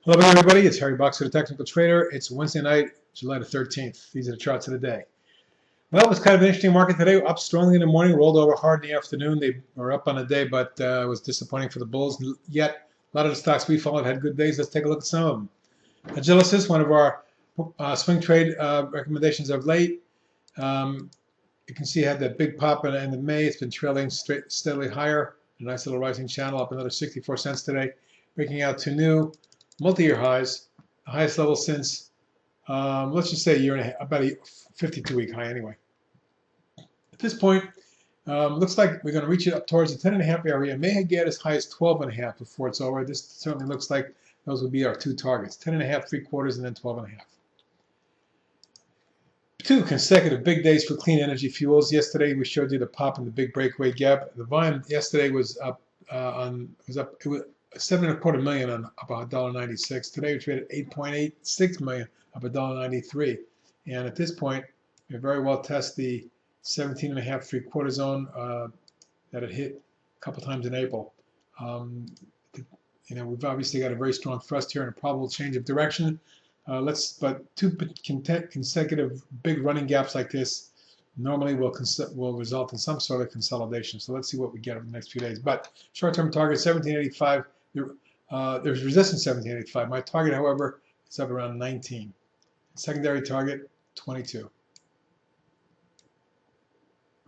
Hello everybody, it's Harry Boxer, the Technical Trader. It's Wednesday night, July the 13th. These are the charts of the day. Well, it was kind of an interesting market today. Up strongly in the morning, rolled over hard in the afternoon. They were up on the day, but it was disappointing for the bulls. Yet, a lot of the stocks we followed had good days. Let's take a look at some of them. Agilisys, one of our swing trade recommendations of late. You can see it had that big pop in the end of May. It's been trailing steadily higher. A nice little rising channel, up another 64 cents today, breaking out to new multi-year highs, the highest level since, let's just say a year and a half, about a 52-week high anyway. At this point, looks like we're going to reach it up towards the 10.5 area. May get as high as 12.5 before it's over. This certainly looks like those would be our two targets, 10.5, 3/4, and then 12.5. Two consecutive big days for clean energy fuels. Yesterday we showed you the pop in the big breakaway gap. The volume yesterday was up it was 7.25 million on up $1.96. Today we traded 8.86 million up $1.93. And at this point, we very well test the 17.5 3/4 zone that it hit a couple times in April. We've obviously got a very strong thrust here and a probable change of direction. But two consecutive big running gaps like this normally will result in some sort of consolidation. So let's see what we get over the next few days. But short-term target 1785. There's resistance 1785. My target, however, is up around 19. Secondary target 22.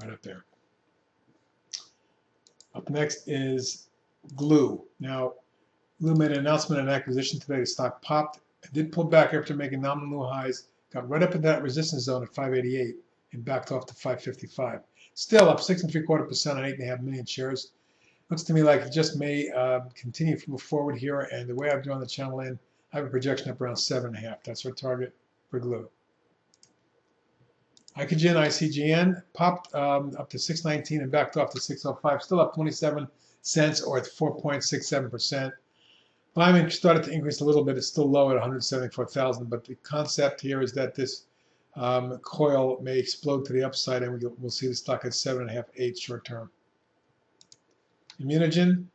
Right up there. Up next is Glue. Now, Glue made an announcement and acquisition today. The stock popped. It did pull back after making nominal new highs, got right up in that resistance zone at 588 and backed off to 555. Still up 6.75% on 8.5 million shares. Looks to me like it just may continue to move forward here. And the way I've drawn the channel in, I have a projection up around 7.5. That's our target for Glue. Icogen, ICGN, popped up to 619 and backed off to 605. Still up 27 cents or at 4.67%. Volume started to increase a little bit. It's still low at 174,000, but the concept here is that this coil may explode to the upside, and we'll see the stock at 7.5, 8 short term. Immunogen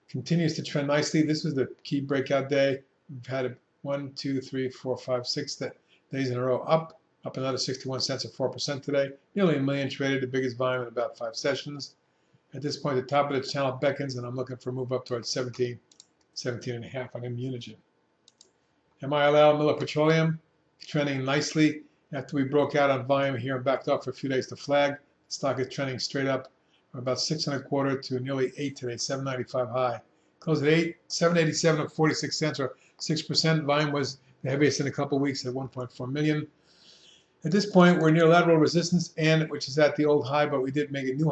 continues to trend nicely. This was the key breakout day. We've had it 1, 2, 3, 4, 5, 6 days in a row up another 61 cents or 4% today. Nearly a million traded, the biggest volume in about 5 sessions. At this point, the top of the channel beckons, and I'm looking for a move up towards 17.5 on Immunogen. MILL, Miller Petroleum, trending nicely after we broke out on volume here and backed off for a few days to flag. The stock is trending straight up from about 6.25 to nearly 8 today, 795 high. Closed at 787 or 46 cents or 6%. Volume was the heaviest in a couple of weeks at 1.4 million. At this point, we're near lateral resistance, which is at the old high, but we did make a new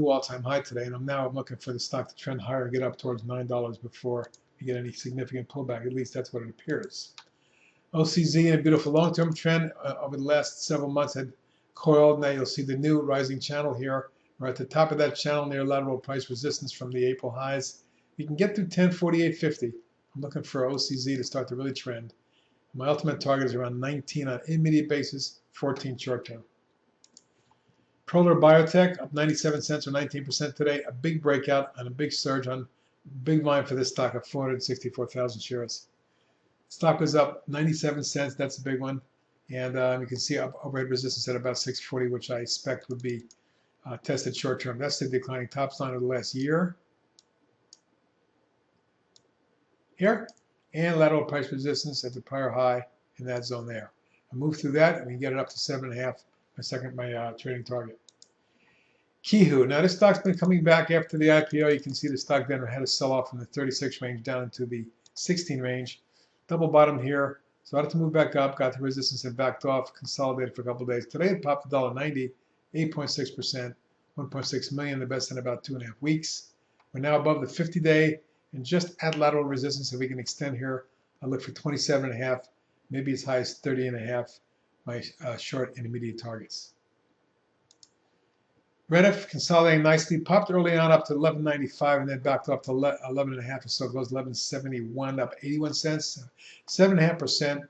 all-time high today, and I'm looking for the stock to trend higher and get up towards $9 before you get any significant pullback. At least that's what it appears. OCZ in a beautiful long-term trend over the last several months had coiled. Now you'll see the new rising channel here. We're at the top of that channel near lateral price resistance from the April highs. You can get through 1048.50. I'm looking for OCZ to start to really trend. My ultimate target is around 19 on an immediate basis, 14 short term. Proler Biotech up 97 cents or 19% today. A big breakout and a big surge on big volume for this stock of 464,000 shares. Stock was up 97 cents. That's a big one. And you can see overhead resistance at about 640, which I expect would be tested short term. That's the declining top line of the last year. Here. And lateral price resistance at the prior high in that zone there. I move through that and we can get it up to 7.5, my trading target. QIHU. Now this stock's been coming back after the IPO. You can see the stock then had a sell-off from the 36 range down into the 16 range. Double bottom here. Started to move back up, got the resistance and backed off, consolidated for a couple of days. Today it popped $1.90, 8.6%, 1.6 million, the best in about 2.5 weeks. We're now above the 50-day and just at lateral resistance. If we can extend here, I'll look for 27.5, maybe as high as 30.5, my short and immediate targets. Reddit consolidating nicely, popped early on up to 11.95 and then backed up to 11.5 or so, goes 11.71, up 81 cents, 7.5%.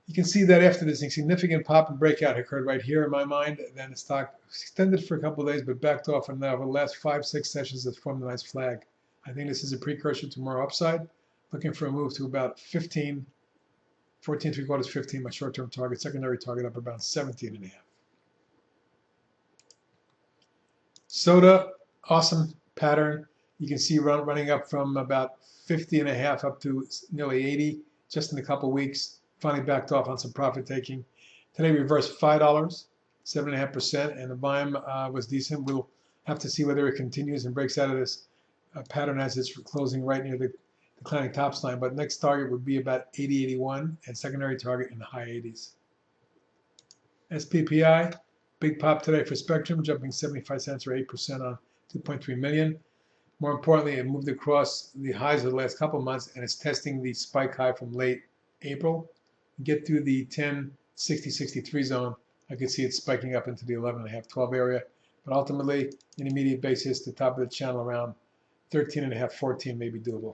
You can see that after this significant pop and breakout occurred right here in my mind, then the stock extended for a couple of days but backed off, and now over the last 5-6 sessions has formed a nice flag. I think this is a precursor to more upside. Looking for a move to about 15, 14 3/4, 15, my short-term target. Secondary target up about 17.5. Soda, awesome pattern. You can see running up from about 50.5 up to nearly 80 just in a couple weeks. Finally backed off on some profit taking. Today reversed $5, 7.5%, and the volume was decent. We'll have to see whether it continues and breaks out of this pattern as it's closing right near the declining tops line. But next target would be about 80, 81, and secondary target in the high 80s. SPPI. Big pop today for Spectrum, jumping 75 cents or 8% on 2.3 million. More importantly, it moved across the highs of the last couple of months and it's testing the spike high from late April. Get through the 10, 60, 63 zone. I could see it spiking up into the 11.5, 12 area. But ultimately, in immediate basis, the top of the channel around 13.5, 14 may be doable.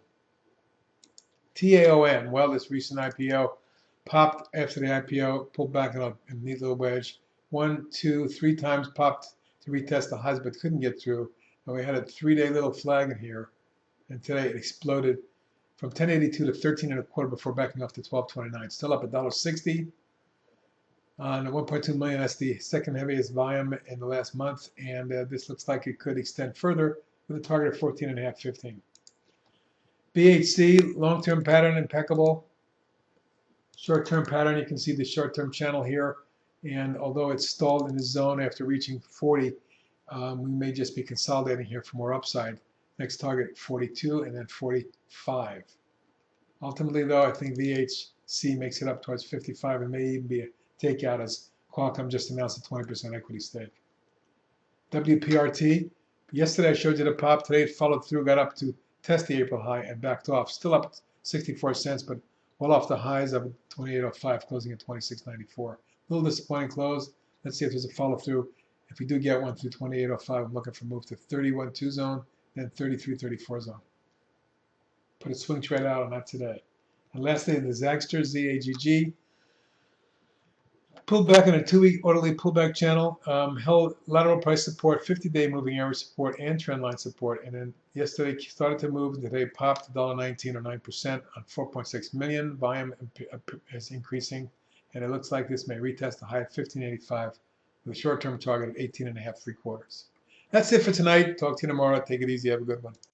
TAOM, well, this recent IPO popped after the IPO, pulled back in a neat little wedge. 1, 2, 3 times popped to retest the highs, but couldn't get through. And we had a 3-day little flag in here, and today it exploded from 1082 to 13.25 before backing off to 1229. Still up $1.60 on 1.2 million. That's the second heaviest volume in the last month, and this looks like it could extend further with a target of 14.5, 15. BHC, long-term pattern impeccable. Short-term pattern, you can see the short-term channel here. And although it's stalled in the zone after reaching 40, we may just be consolidating here for more upside. Next target 42 and then 45. Ultimately, though, I think VHC makes it up towards 55 and may even be a takeout as Qualcomm just announced a 20% equity stake. WPRT, yesterday I showed you the pop. Today it followed through, got up to test the April high and backed off. Still up 64 cents, but well off the highs of 28.05, closing at 26.94. A little disappointing close. Let's see if there's a follow through. If we do get one through 28.05, I'm looking for a move to 31.2 zone, then 33.34 zone. Put a swing trade out on that today. And lastly, the Zagster, ZAGG, pulled back in a 2-week orderly pullback channel, held lateral price support, 50-day moving average support, and trendline support. And then yesterday started to move, and today popped $1.19 or 9% on 4.6 million. Volume is increasing. And it looks like this may retest the high of 15.85 with a short-term target of 18.5 3/4. That's it for tonight. Talk to you tomorrow. Take it easy. Have a good one.